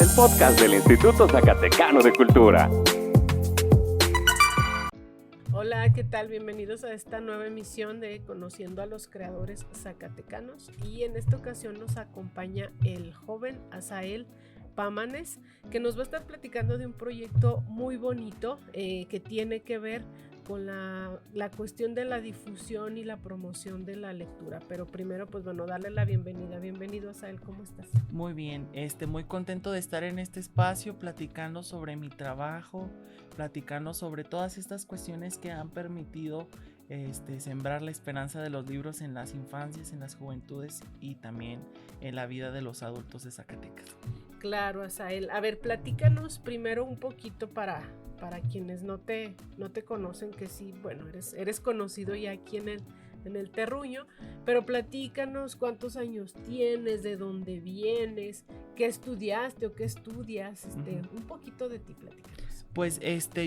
el podcast del Instituto Zacatecano de Cultura. Hola, ¿qué tal? Bienvenidos a esta nueva emisión de Conociendo a los Creadores Zacatecanos, y en esta ocasión nos acompaña el joven Asael Pámanes, que nos va a estar platicando de un proyecto muy bonito que tiene que ver con la cuestión de la difusión y la promoción de la lectura. Pero primero, pues bueno, darle la bienvenida. Bienvenido, Asael, ¿cómo estás? Muy bien, muy contento de estar en este espacio platicando sobre mi trabajo, platicando sobre todas estas cuestiones que han permitido sembrar la esperanza de los libros en las infancias, en las juventudes y también en la vida de los adultos de Zacatecas. Claro, Asael. A ver, platícanos primero un poquito para quienes no te conocen, que sí, bueno, eres conocido ya aquí en el terruño, pero platícanos cuántos años tienes, de dónde vienes, qué estudiaste o qué estudias, un poquito de ti, platícanos. Pues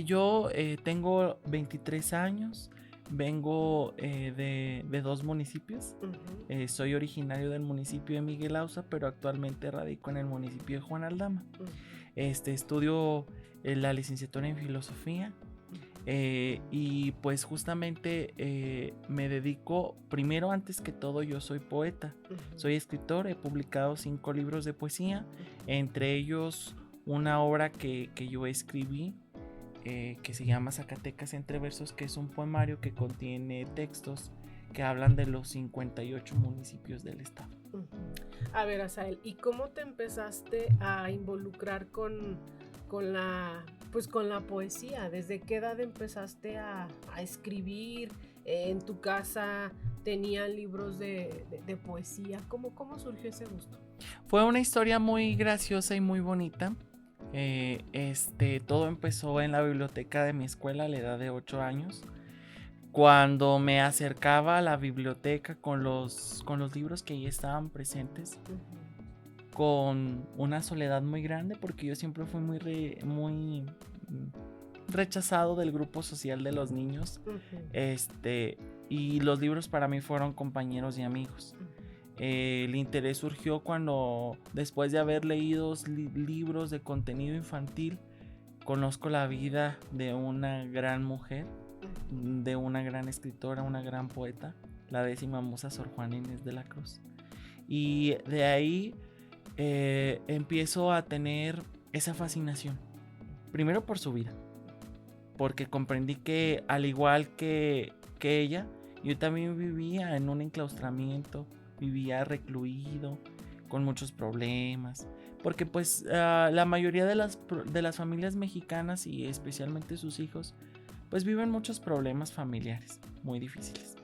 yo tengo 23 años, vengo de dos municipios. Soy originario del municipio de Miguel Auza, pero actualmente radico en el municipio de Juan Aldama. Estudio la licenciatura en filosofía. Y pues justamente me dedico, primero, antes que todo, yo soy poeta, soy escritor, he publicado 5 libros de poesía, entre ellos una obra que yo escribí que se llama Zacatecas entre versos, que es un poemario que contiene textos que hablan de los 58 municipios del estado. A ver, Asael, ¿y cómo te empezaste a involucrar con la poesía? ¿Desde qué edad empezaste a escribir? ¿En tu casa tenían libros de poesía? ¿Cómo surgió ese gusto? Fue una historia muy graciosa y muy bonita. Todo empezó en la biblioteca de mi escuela a la edad de 8 años. Cuando me acercaba a la biblioteca con los libros que ahí estaban presentes, con una soledad muy grande, porque yo siempre fui muy rechazado del grupo social de los niños. Y los libros para mí fueron compañeros y amigos. El interés surgió cuando, después de haber leído libros de contenido infantil, conozco la vida de una gran mujer, de una gran escritora, una gran poeta, la 10ª musa Sor Juana Inés de la Cruz. Y de ahí empiezo a tener esa fascinación, primero por su vida, porque comprendí que al igual que ella, yo también vivía en un enclaustramiento, vivía recluido, con muchos problemas, porque pues la mayoría de las familias mexicanas, y especialmente sus hijos, pues viven muchos problemas familiares muy difíciles,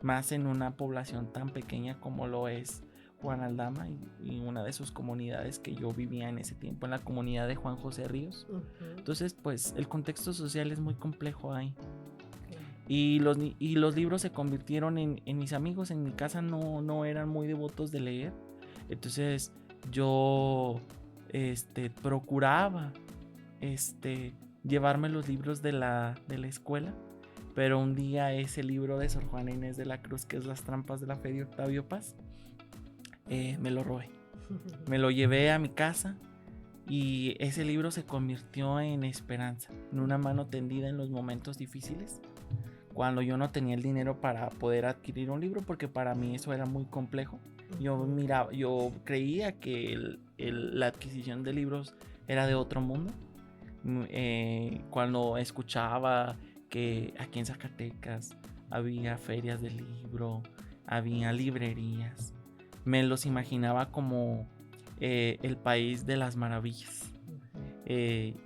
más en una población tan pequeña como lo es Juan Aldama y una de sus comunidades que yo vivía en ese tiempo, en la comunidad de Juan José Ríos. Entonces pues el contexto social es muy complejo ahí. Y los libros se convirtieron en mis amigos. En mi casa no eran muy devotos de leer. Entonces yo procuraba llevarme los libros de la escuela. Pero un día ese libro de Sor Juana Inés de la Cruz, que es Las trampas de la fe de Octavio Paz, me lo robé. Me lo llevé a mi casa. Y ese libro se convirtió en esperanza, en una mano tendida en los momentos difíciles, cuando yo no tenía el dinero para poder adquirir un libro, porque para mí eso era muy complejo. Yo creía que la adquisición de libros era de otro mundo. Cuando escuchaba que aquí en Zacatecas había ferias de libro, había librerías, me los imaginaba como el país de las maravillas.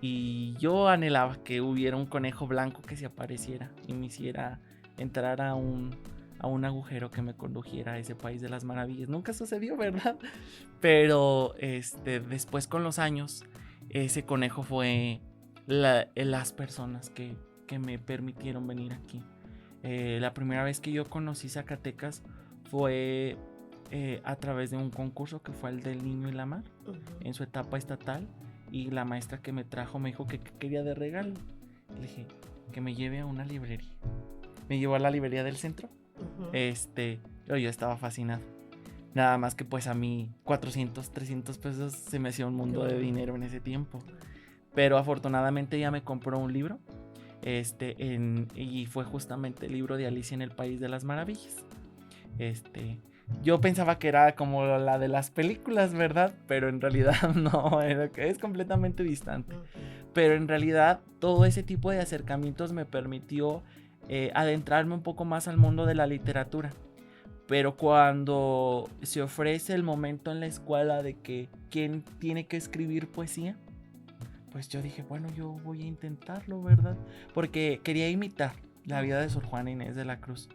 Y yo anhelaba que hubiera un conejo blanco que se apareciera y me hiciera entrar a un agujero que me condujera a ese país de las maravillas. Nunca sucedió, ¿verdad? Pero después, con los años, ese conejo fue las personas que me permitieron venir aquí. La primera vez que yo conocí Zacatecas fue a través de un concurso que fue el del Niño y la Mar, en su etapa estatal. Y la maestra que me trajo me dijo que quería de regalo. Le dije que me lleve a una librería. Me llevó a la librería del centro. Pero yo estaba fascinado. Nada más que pues a mí 400, 300 pesos se me hacía un mundo de dinero en ese tiempo. Pero afortunadamente ella me compró un libro. Y fue justamente el libro de Alicia en el País de las Maravillas. Yo pensaba que era como la de las películas, ¿verdad? Pero en realidad no, es completamente distante. Pero en realidad todo ese tipo de acercamientos me permitió adentrarme un poco más al mundo de la literatura. Pero cuando se ofrece el momento en la escuela de que quién tiene que escribir poesía, pues yo dije, bueno, yo voy a intentarlo, ¿verdad? Porque quería imitar la vida de Sor Juana Inés de la Cruz.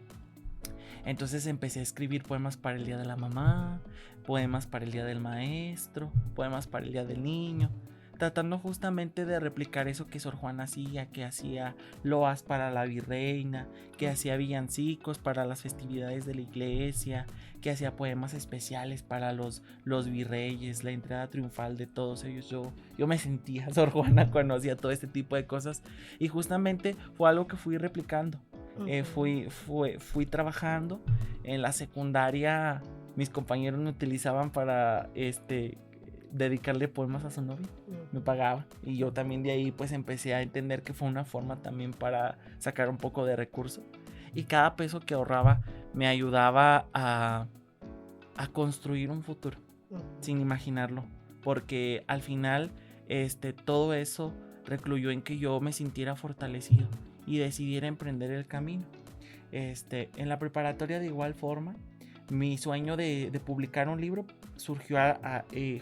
Entonces empecé a escribir poemas para el Día de la Mamá, poemas para el Día del Maestro, poemas para el Día del Niño, tratando justamente de replicar eso que Sor Juana hacía, que hacía loas para la virreina, que hacía villancicos para las festividades de la iglesia, que hacía poemas especiales para los virreyes, la entrada triunfal de todos ellos. Yo me sentía Sor Juana cuando hacía todo este tipo de cosas, y justamente fue algo que fui replicando. Fui trabajando en la secundaria. Mis compañeros me utilizaban para dedicarle poemas a su novia. Me pagaban, y yo también de ahí pues empecé a entender que fue una forma también para sacar un poco de recurso, y cada peso que ahorraba me ayudaba a construir un futuro sin imaginarlo, porque al final todo eso recluyó en que yo me sintiera fortalecido y decidiera emprender el camino. En la preparatoria, de igual forma, mi sueño de publicar un libro surgió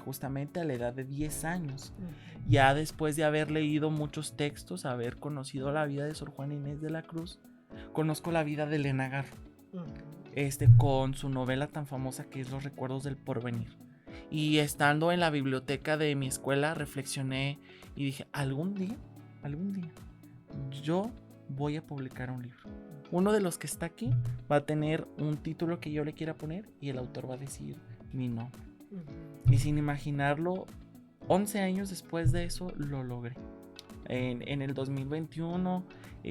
justamente a la edad de 10 años. Ya después de haber leído muchos textos, haber conocido la vida de Sor Juana Inés de la Cruz, conozco la vida de Elena Garro, con su novela tan famosa que es Los Recuerdos del Porvenir. Y estando en la biblioteca de mi escuela, reflexioné y dije, algún día, yo voy a publicar un libro. Uno de los que está aquí va a tener un título que yo le quiera poner y el autor va a decir mi nombre. Y sin imaginarlo, 11 años después de eso lo logré. En el 2021,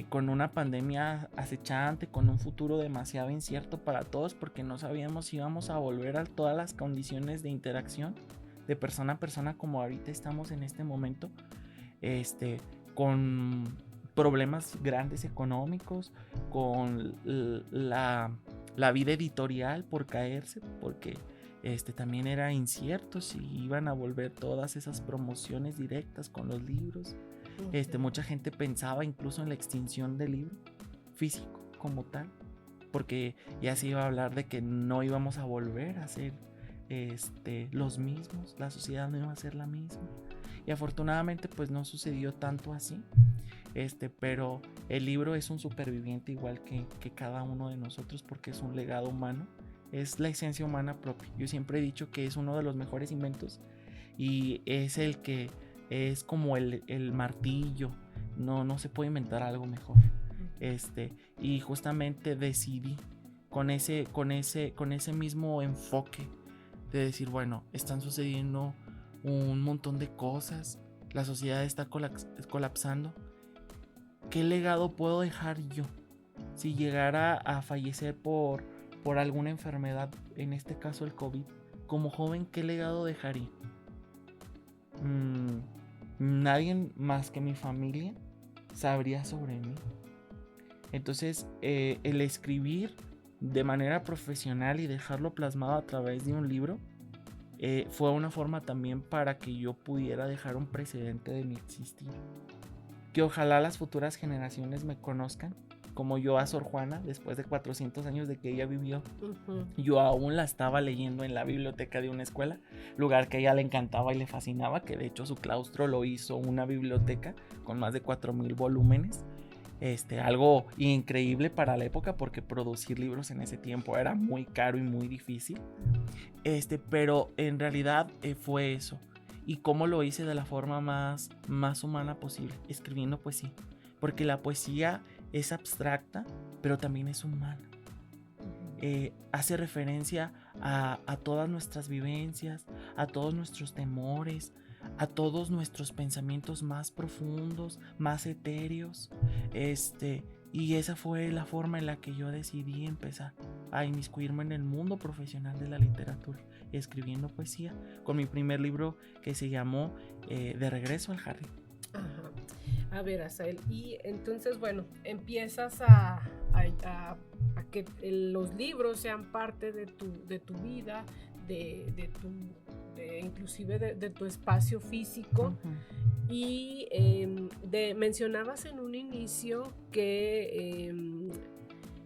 con una pandemia acechante, con un futuro demasiado incierto para todos, porque no sabíamos si íbamos a volver a todas las condiciones de interacción de persona a persona como ahorita estamos en este momento, con problemas grandes económicos, con la vida editorial por caerse, porque también era incierto si iban a volver todas esas promociones directas con los libros. Mucha gente pensaba incluso en la extinción del libro físico como tal, porque ya se iba a hablar de que no íbamos a volver a ser los mismos, la sociedad no iba a ser la misma, y afortunadamente pues no sucedió tanto así. Pero el libro es un superviviente igual que cada uno de nosotros, porque es un legado humano, es la esencia humana propia. Yo siempre he dicho que es uno de los mejores inventos, y es el que es como el martillo, no se puede inventar algo mejor. Y justamente decidí con ese mismo enfoque de decir, bueno, están sucediendo un montón de cosas, la sociedad está colapsando. ¿Qué legado puedo dejar yo si llegara a fallecer por alguna enfermedad, en este caso el COVID? Como joven, ¿qué legado dejaría? Nadie más que mi familia sabría sobre mí. Entonces, el escribir de manera profesional y dejarlo plasmado a través de un libro fue una forma también para que yo pudiera dejar un precedente de mi existir. Que ojalá las futuras generaciones me conozcan como yo a Sor Juana, después de 400 años de que ella vivió. Yo aún la estaba leyendo en la biblioteca de una escuela, lugar que a ella le encantaba y le fascinaba, que de hecho su claustro lo hizo una biblioteca con más de 4,000 volúmenes. Algo increíble para la época, porque producir libros en ese tiempo era muy caro y muy difícil. Pero en realidad fue eso. ¿Y cómo lo hice? De la forma más humana posible, escribiendo poesía. Porque la poesía es abstracta, pero también es humana. Hace referencia a todas nuestras vivencias, a todos nuestros temores, a todos nuestros pensamientos más profundos, más etéreos. Y esa fue la forma en la que yo decidí empezar. a inmiscuirme en el mundo profesional de la literatura, escribiendo poesía, con mi primer libro que se llamó De regreso al jardín. Ajá. A ver, Asael, y entonces, bueno, empiezas a que los libros sean parte de tu vida, inclusive de tu espacio físico. Uh-huh. Y mencionabas en un inicio que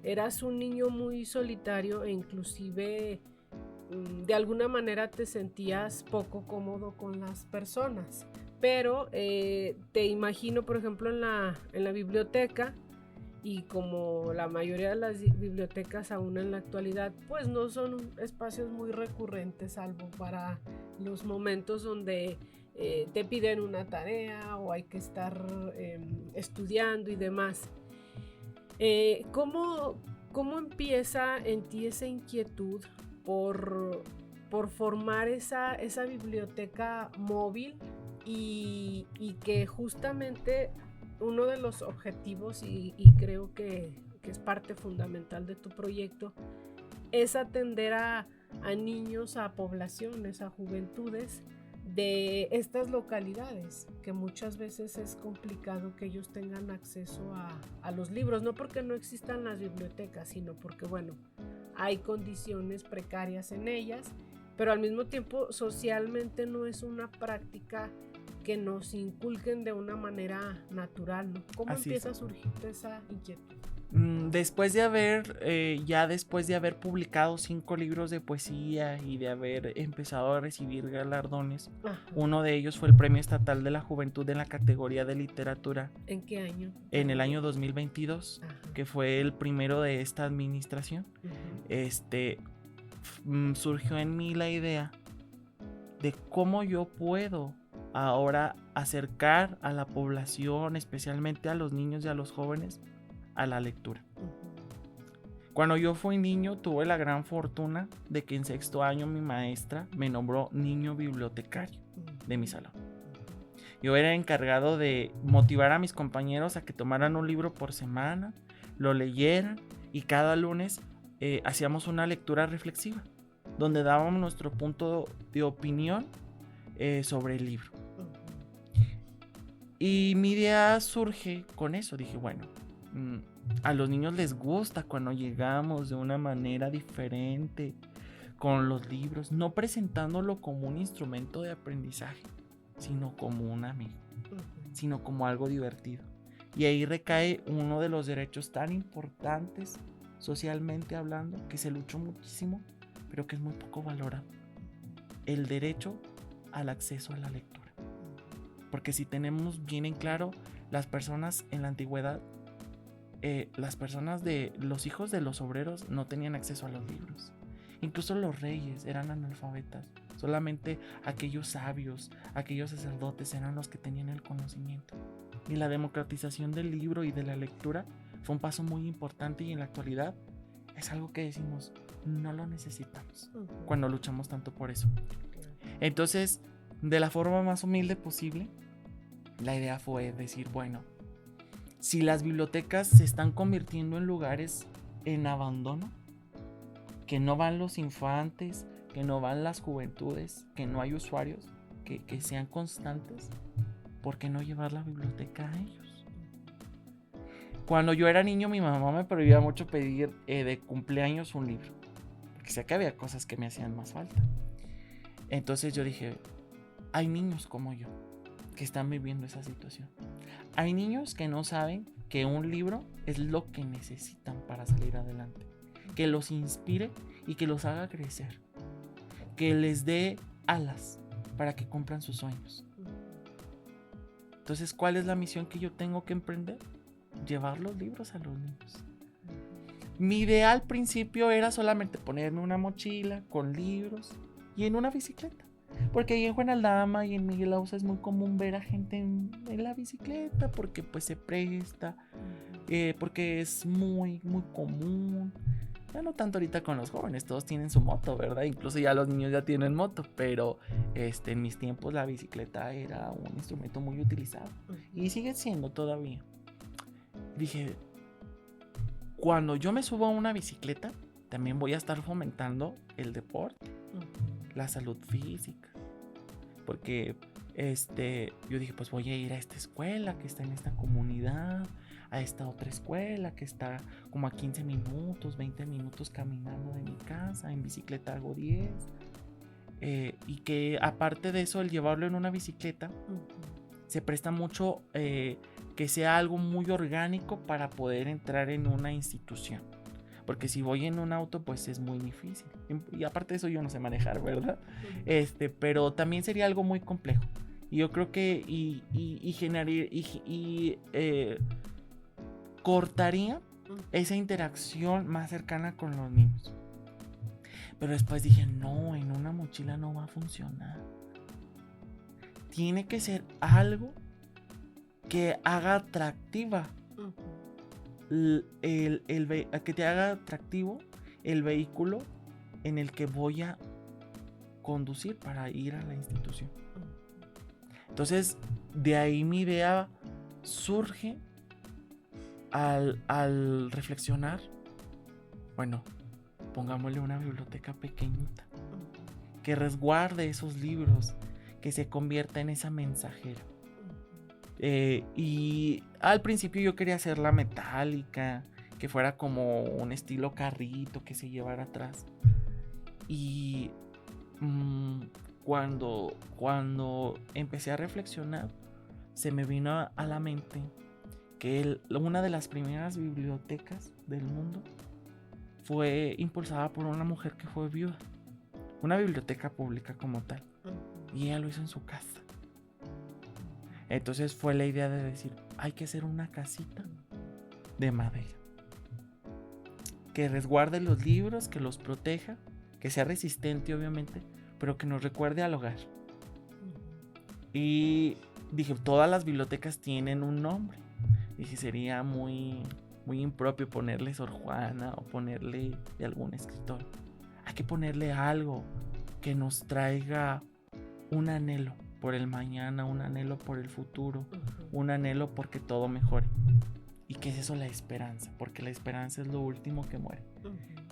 eras un niño muy solitario e inclusive de alguna manera te sentías poco cómodo con las personas. Pero te imagino, por ejemplo, en la biblioteca, y como la mayoría de las bibliotecas aún en la actualidad, pues no son espacios muy recurrentes, salvo para los momentos donde te piden una tarea o hay que estar estudiando y demás. ¿Cómo empieza en ti esa inquietud por formar esa biblioteca móvil? Y que justamente uno de los objetivos, y creo que es parte fundamental de tu proyecto, es atender a niños, a poblaciones, a juventudes de estas localidades, que muchas veces es complicado que ellos tengan acceso a los libros, no porque no existan las bibliotecas, sino porque, bueno, hay condiciones precarias en ellas, pero al mismo tiempo socialmente no es una práctica que nos inculquen de una manera natural, ¿no? ¿Cómo empieza a surgir esa inquietud? Después de haber publicado 5 libros de poesía y de haber empezado a recibir galardones, ajá, uno de ellos fue el Premio Estatal de la Juventud en la categoría de literatura. ¿En qué año? En el año 2022, ajá, que fue el primero de esta administración. Uh-huh. Surgió en mí la idea de cómo yo puedo ahora acercar a la población, especialmente a los niños y a los jóvenes, a la lectura. Cuando yo fui niño, tuve la gran fortuna de que en 6º año mi maestra me nombró niño bibliotecario de mi salón. Yo era encargado de motivar a mis compañeros a que tomaran un libro por semana, lo leyeran, y cada lunes hacíamos una lectura reflexiva, donde dábamos nuestro punto de opinión sobre el libro. Y mi idea surge con eso. Dije, bueno, a los niños les gusta cuando llegamos de una manera diferente con los libros, no presentándolo como un instrumento de aprendizaje, sino como un amigo, sino como algo divertido. Y ahí recae uno de los derechos tan importantes socialmente hablando, que se luchó muchísimo, pero que es muy poco valorado: el derecho al acceso a la lectura. Porque si tenemos bien en claro, las personas en la antigüedad, las personas de los hijos de los obreros no tenían acceso a los libros. Incluso los reyes eran analfabetas. Solamente aquellos sabios, aquellos sacerdotes eran los que tenían el conocimiento. Y la democratización del libro y de la lectura fue un paso muy importante, y en la actualidad es algo que decimos, no lo necesitamos cuando luchamos tanto por eso. Entonces, de la forma más humilde posible, la idea fue decir, bueno, si las bibliotecas se están convirtiendo en lugares en abandono, que no van los infantes, que no van las juventudes, que no hay usuarios, que sean constantes, ¿por qué no llevar la biblioteca a ellos? Cuando yo era niño, mi mamá me prohibía mucho pedir de cumpleaños un libro, porque sé que había cosas que me hacían más falta. Entonces yo dije, hay niños como yo que están viviendo esa situación. Hay niños que no saben que un libro es lo que necesitan para salir adelante, que los inspire y que los haga crecer, que les dé alas para que cumplan sus sueños. Entonces, ¿cuál es la misión que yo tengo que emprender? Llevar los libros a los niños. Mi idea al principio era solamente ponerme una mochila con libros y en una bicicleta, porque ahí en Juan Aldama y en Miguel Ausa es muy común ver a gente en la bicicleta, porque pues se presta, porque es muy, muy común. Ya no tanto ahorita con los jóvenes, todos tienen su moto, ¿verdad? Incluso ya los niños ya tienen moto, pero en mis tiempos la bicicleta era un instrumento muy utilizado y sigue siendo todavía. Dije, cuando yo me subo a una bicicleta, también voy a estar fomentando el deporte, la salud física. Porque yo dije, pues voy a ir a esta escuela que está en esta comunidad, a esta otra escuela que está como a 15 minutos, 20 minutos caminando de mi casa, en bicicleta hago 10. Y que aparte de eso, el llevarlo en una bicicleta, se presta mucho que sea algo muy orgánico para poder entrar en una institución. Porque si voy en un auto, pues es muy difícil. Y aparte de eso, yo no sé manejar, ¿verdad? Pero también sería algo muy complejo. Y yo creo que cortaría esa interacción más cercana con los niños. Pero después dije, no, en una mochila no va a funcionar. Tiene que ser algo que haga atractiva que te haga atractivo el vehículo en el que voy a conducir para ir a la institución. Entonces, de ahí mi idea surge al reflexionar. Bueno, pongámosle una biblioteca pequeñita que resguarde esos libros, que se convierta en esa mensajera. Y al principio yo quería hacerla metálica, que fuera como un estilo carrito que se llevara atrás. Y cuando empecé a reflexionar, se me vino a la mente que una de las primeras bibliotecas del mundo fue impulsada por una mujer que fue viuda. Una biblioteca pública como tal. Y ella lo hizo en su casa. Entonces fue la idea de decir, hay que hacer una casita de madera que resguarde los libros, que los proteja, que sea resistente obviamente, pero que nos recuerde al hogar. Y dije, todas las bibliotecas tienen un nombre. Dije, sería muy, muy impropio ponerle Sor Juana o ponerle de algún escritor. Hay que ponerle algo que nos traiga un anhelo por el mañana, un anhelo por el futuro, un anhelo porque todo mejore. ¿Y qué es eso? La esperanza, porque la esperanza es lo último que muere.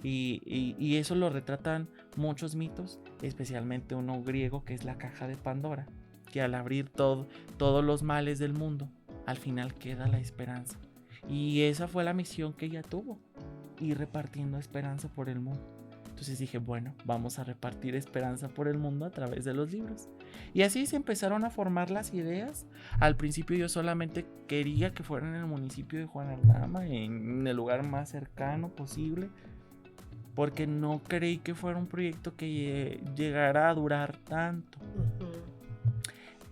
Y eso lo retratan muchos mitos, especialmente uno griego que es la caja de Pandora, que al abrir todos los males del mundo, al final queda la esperanza. Y esa fue la misión que ella tuvo, ir repartiendo esperanza por el mundo. Entonces dije, bueno, vamos a repartir esperanza por el mundo a través de los libros. Y así se empezaron a formar las ideas. Al principio yo solamente quería que fueran en el municipio de Juan Aldama, en el lugar más cercano posible, porque no creí que fuera un proyecto que llegara a durar tanto.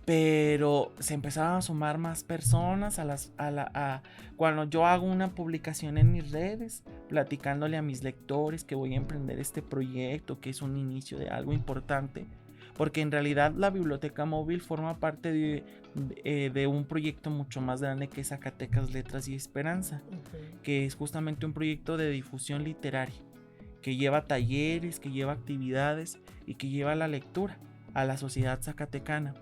Pero se empezaron a sumar más personas cuando yo hago una publicación en mis redes, platicándole a mis lectores que voy a emprender este proyecto, que es un inicio de algo importante, porque en realidad la biblioteca móvil forma parte de un proyecto mucho más grande que es Zacatecas Letras y Esperanza, que es justamente un proyecto de difusión literaria, que lleva talleres, que lleva actividades y que lleva la lectura a la sociedad zacatecana.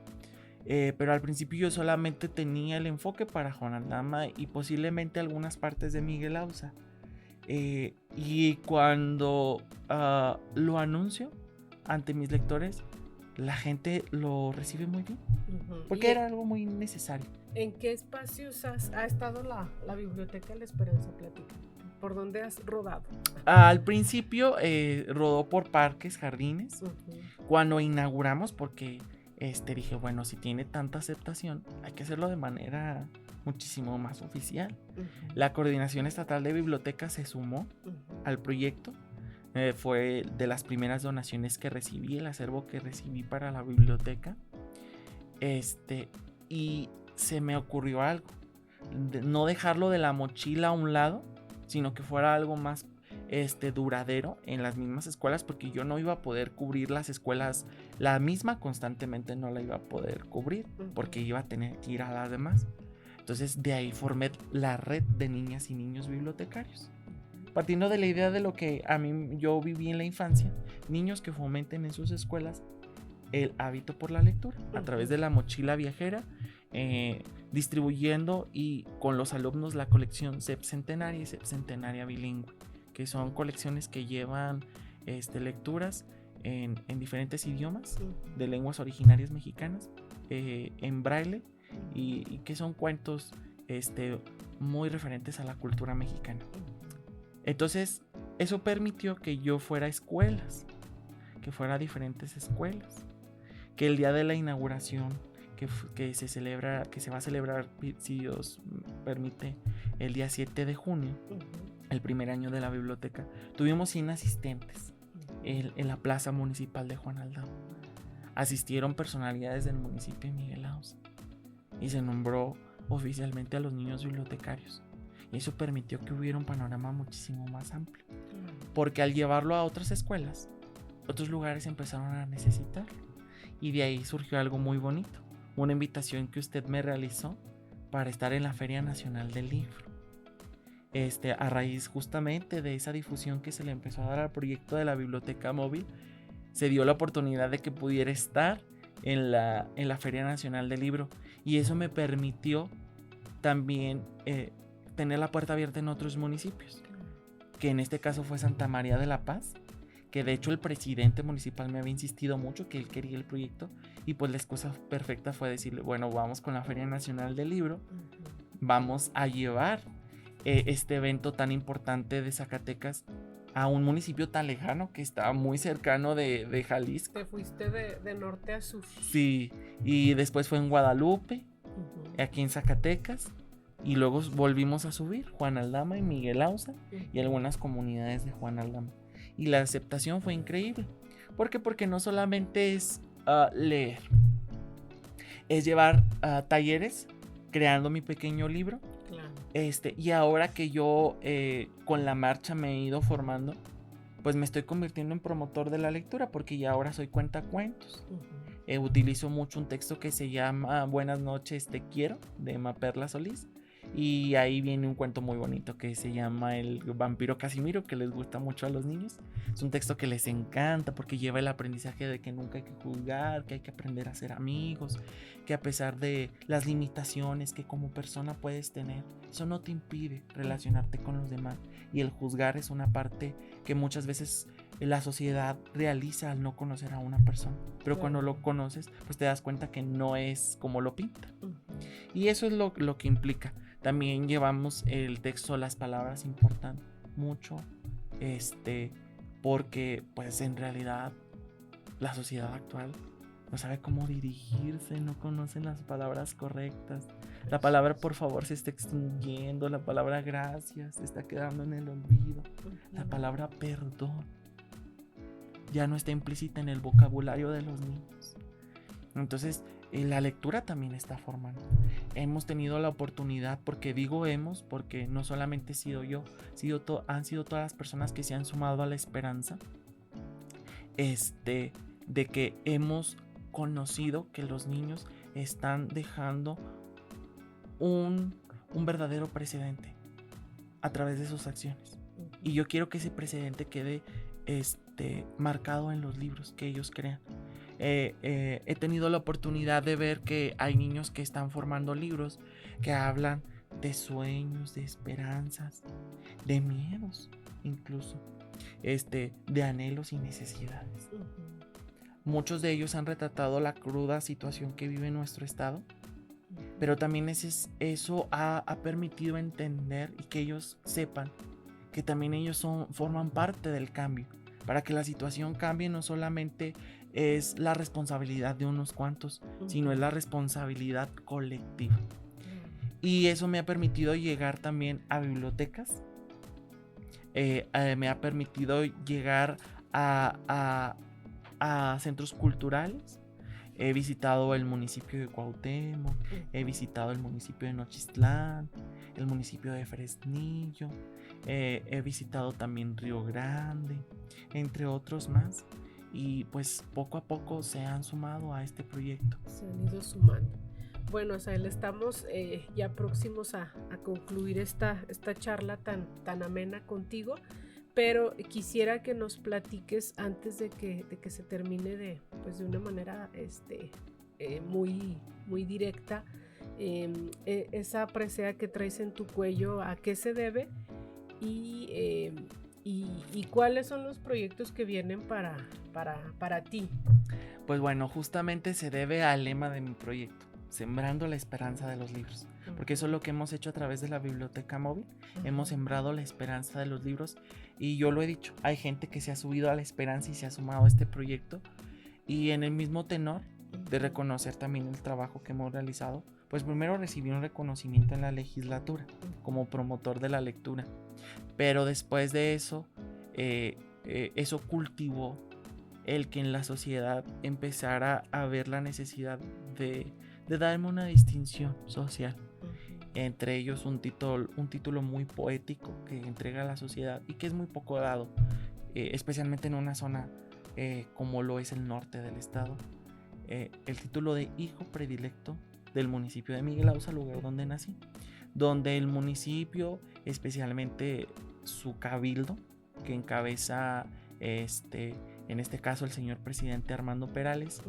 Pero al principio yo solamente tenía el enfoque para Juan Aldama y posiblemente algunas partes de Miguel Auza. Y cuando lo anuncio ante mis lectores, la gente lo recibe muy bien, porque era algo muy necesario. ¿En qué espacios ha estado la Biblioteca de la Esperanza? Platica. ¿Por dónde has rodado? Al principio rodó por parques, jardines. Cuando inauguramos, porque dije, bueno, si tiene tanta aceptación, hay que hacerlo de manera muchísimo más oficial. La Coordinación Estatal de Bibliotecas se sumó al proyecto. Fue de las primeras donaciones que recibí, el acervo que recibí para la biblioteca. Y se me ocurrió algo. No dejarlo de la mochila a un lado, sino que fuera algo más duradero en las mismas escuelas, porque yo no iba a poder cubrir las escuelas, la misma constantemente no la iba a poder cubrir, porque iba a tener que ir a las demás. Entonces de ahí formé la red de niñas y niños bibliotecarios, partiendo de la idea de lo que yo viví en la infancia, niños que fomenten en sus escuelas el hábito por la lectura, a través de la mochila viajera, distribuyendo y con los alumnos la colección Sepcentenaria y Sepcentenaria bilingüe, que son colecciones que llevan lecturas en diferentes idiomas de lenguas originarias mexicanas, en braille, y que son cuentos muy referentes a la cultura mexicana. Entonces, eso permitió que yo fuera a escuelas, que fuera a diferentes escuelas, que el día de la inauguración, que se va a celebrar, si Dios permite, el día 7 de junio, el primer año de la biblioteca, tuvimos 100 asistentes en la plaza municipal de Juan Aldama. Asistieron personalidades del municipio de Miguel Ausa y se nombró oficialmente a los niños bibliotecarios. Y eso permitió que hubiera un panorama muchísimo más amplio. Porque al llevarlo a otras escuelas, otros lugares empezaron a necesitarlo. Y de ahí surgió algo muy bonito. Una invitación que usted me realizó para estar en la Feria Nacional del Libro. A raíz justamente de esa difusión que se le empezó a dar al proyecto de la biblioteca móvil, se dio la oportunidad de que pudiera estar en la Feria Nacional del Libro. Y eso me permitió también tener la puerta abierta en otros municipios, que en este caso fue Santa María de la Paz, que de hecho el presidente municipal me había insistido mucho que él quería el proyecto, y pues la excusa perfecta fue decirle, bueno, vamos con la Feria Nacional del Libro, vamos a llevar este evento tan importante de Zacatecas a un municipio tan lejano que está muy cercano de Jalisco. Te fuiste de norte a sur. Sí, y después fue en Guadalupe, aquí en Zacatecas, y luego volvimos a subir Juan Aldama y Miguel Ausa y algunas comunidades de Juan Aldama. Y la aceptación fue increíble. ¿Por qué? Porque no solamente es leer, es llevar talleres creando mi pequeño libro. Claro. Y ahora que yo con la marcha me he ido formando, pues me estoy convirtiendo en promotor de la lectura, porque ya ahora soy cuentacuentos. Utilizo mucho un texto que se llama Buenas noches, te quiero, de Emma Perla Solís. Y ahí viene un cuento muy bonito que se llama El vampiro Casimiro, que les gusta mucho a los niños. Es un texto que les encanta porque lleva el aprendizaje de que nunca hay que juzgar, que hay que aprender a ser amigos, que a pesar de las limitaciones que como persona puedes tener, eso no te impide relacionarte con los demás. Y el juzgar es una parte que muchas veces la sociedad realiza al no conocer a una persona, pero cuando lo conoces, pues te das cuenta que no es como lo pinta. Y eso es lo que implica. También llevamos el texto, las palabras importan mucho, porque pues en realidad la sociedad actual no sabe cómo dirigirse, no conoce las palabras correctas. La palabra por favor se está extinguiendo, la palabra gracias se está quedando en el olvido, la palabra perdón ya no está implícita en el vocabulario de los niños. Entonces la lectura también está formando. Hemos tenido la oportunidad, porque digo hemos, porque no solamente he sido yo, han sido todas las personas que se han sumado a la esperanza, de que hemos conocido que los niños están dejando un verdadero precedente a través de sus acciones. Y yo quiero que ese precedente quede marcado en los libros que ellos crean. He tenido la oportunidad de ver que hay niños que están formando libros que hablan de sueños, de esperanzas, de miedos incluso, de anhelos y necesidades. Muchos de ellos han retratado la cruda situación que vive nuestro estado, pero también eso ha permitido entender y que ellos sepan que también ellos forman parte del cambio. Para que la situación cambie, no solamente es la responsabilidad de unos cuantos, sino es la responsabilidad colectiva. Y eso me ha permitido llegar también a bibliotecas, me ha permitido llegar a centros culturales. He visitado el municipio de Cuauhtémoc, he visitado el municipio de Nochistlán, el municipio de Fresnillo, he visitado también Río Grande, entre otros más. Y pues poco a poco se han sumado a este proyecto. Se han ido sumando. Bueno, Asael, estamos ya próximos a concluir esta charla tan amena contigo, pero quisiera que nos platiques antes de que se termine de una manera muy directa, esa presea que traes en tu cuello, ¿a qué se debe? Y ¿Y cuáles son los proyectos que vienen para ti? Pues bueno, justamente se debe al lema de mi proyecto, sembrando la esperanza de los libros, porque eso es lo que hemos hecho a través de la biblioteca móvil. Hemos sembrado la esperanza de los libros y yo lo he dicho, hay gente que se ha subido a la esperanza y se ha sumado a este proyecto, y en el mismo tenor de reconocer también el trabajo que hemos realizado, pues primero recibí un reconocimiento en la legislatura como promotor de la lectura, pero después de eso, eso cultivó el que en la sociedad empezara a ver la necesidad de darme una distinción social, entre ellos un título muy poético que entrega a la sociedad y que es muy poco dado, especialmente en una zona como lo es el norte del estado. El título de hijo predilecto del municipio de Miguel Ausa, lugar donde nací, donde el municipio, especialmente su cabildo, que encabeza en este caso el señor presidente Armando Perales,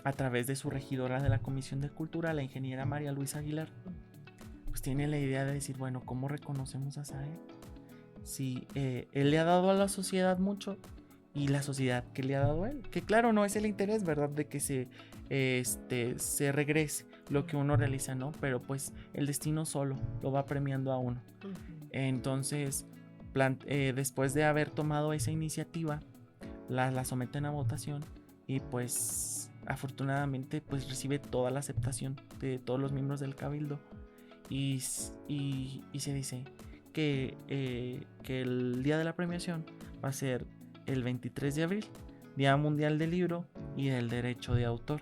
a través de su regidora de la Comisión de Cultura, la ingeniera María Luisa Aguilar, pues tiene la idea de decir, bueno, ¿cómo reconocemos a Asael? Si él le ha dado a la sociedad mucho, y la sociedad que le ha dado a él, que claro, no es el interés, ¿verdad?, de que se regrese lo que uno realiza, ¿no? Pero pues el destino solo lo va premiando a uno. Entonces, después de haber tomado esa iniciativa, la someten a votación y pues afortunadamente pues recibe toda la aceptación de todos los miembros del cabildo, y se dice que el día de la premiación va a ser el 23 de abril, Día Mundial del Libro y del Derecho de Autor.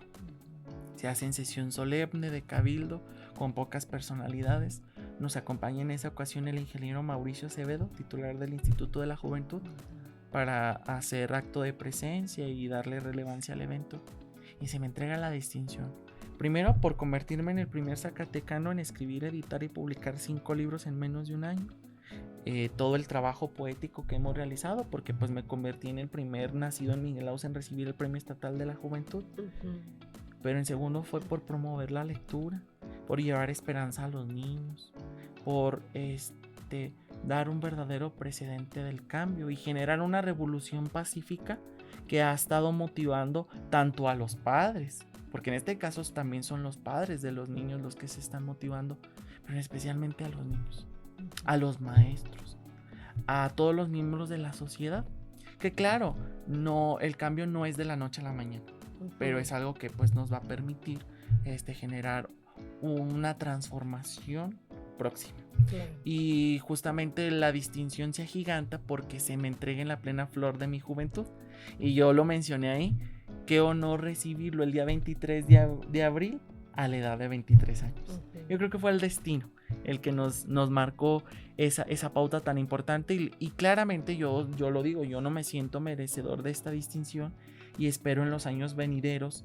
Se hace en sesión solemne de cabildo con pocas personalidades. Nos acompaña en esa ocasión el ingeniero Mauricio Acevedo, titular del Instituto de la Juventud, para hacer acto de presencia y darle relevancia al evento. Y se me entrega la distinción. Primero, por convertirme en el primer zacatecano en escribir, editar y publicar 5 libros en menos de un año. Todo el trabajo poético que hemos realizado, porque pues me convertí en el primer nacido en Miguel Ausa en recibir el Premio Estatal de la Juventud. Pero en segundo fue por promover la lectura, por llevar esperanza a los niños, por dar un verdadero precedente del cambio y generar una revolución pacífica que ha estado motivando tanto a los padres, porque en este caso también son los padres de los niños los que se están motivando, pero especialmente a los niños, a los maestros, a todos los miembros de la sociedad, que claro, el cambio no es de la noche a la mañana, pero es algo que pues nos va a permitir generar una transformación próxima. Y justamente la distinción se agiganta porque se me entrega en la plena flor de mi juventud, y yo lo mencioné ahí, qué honor recibirlo el día 23 de abril a la edad de 23 años. Yo creo que fue el destino el que nos marcó esa pauta tan importante, y claramente yo lo digo, yo no me siento merecedor de esta distinción y espero en los años venideros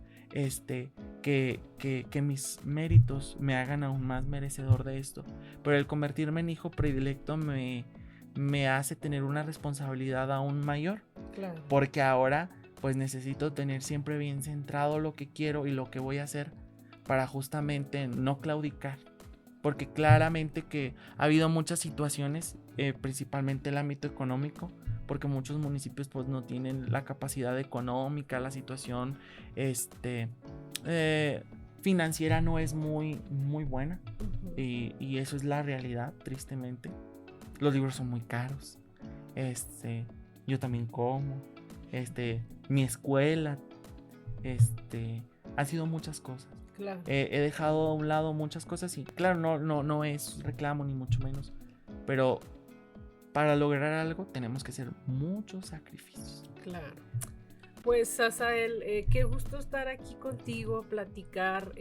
que mis méritos me hagan aún más merecedor de esto, pero el convertirme en hijo predilecto me hace tener una responsabilidad aún mayor, claro, porque ahora pues necesito tener siempre bien centrado lo que quiero y lo que voy a hacer para justamente no claudicar, porque claramente que ha habido muchas situaciones, principalmente el ámbito económico, porque muchos municipios pues no tienen la capacidad económica, la situación financiera no es muy, muy buena, y eso es la realidad, tristemente. Los libros son muy caros, yo también como, mi escuela, han sido muchas cosas. Claro. He dejado a un lado muchas cosas y claro, no es reclamo ni mucho menos, pero para lograr algo tenemos que hacer muchos sacrificios. Claro. Pues Asael, qué gusto estar aquí contigo, platicar,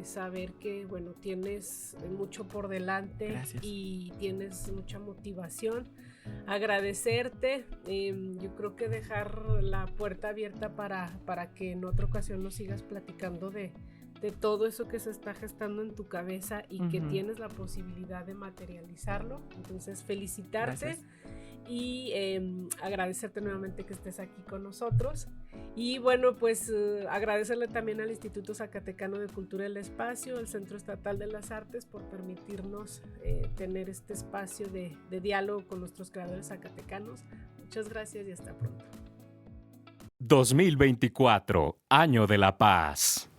saber que bueno, tienes mucho por delante. Gracias. Y tienes mucha motivación. Agradecerte, yo creo que dejar la puerta abierta para que en otra ocasión nos sigas platicando de todo eso que se está gestando en tu cabeza y que tienes la posibilidad de materializarlo. Entonces felicitarte. Gracias. y agradecerte nuevamente que estés aquí con nosotros. Y bueno, pues agradecerle también al Instituto Zacatecano de Cultura del Espacio, al Centro Estatal de las Artes, por permitirnos tener este espacio de diálogo con nuestros creadores zacatecanos. Muchas gracias y hasta pronto. 2024, Año de la Paz.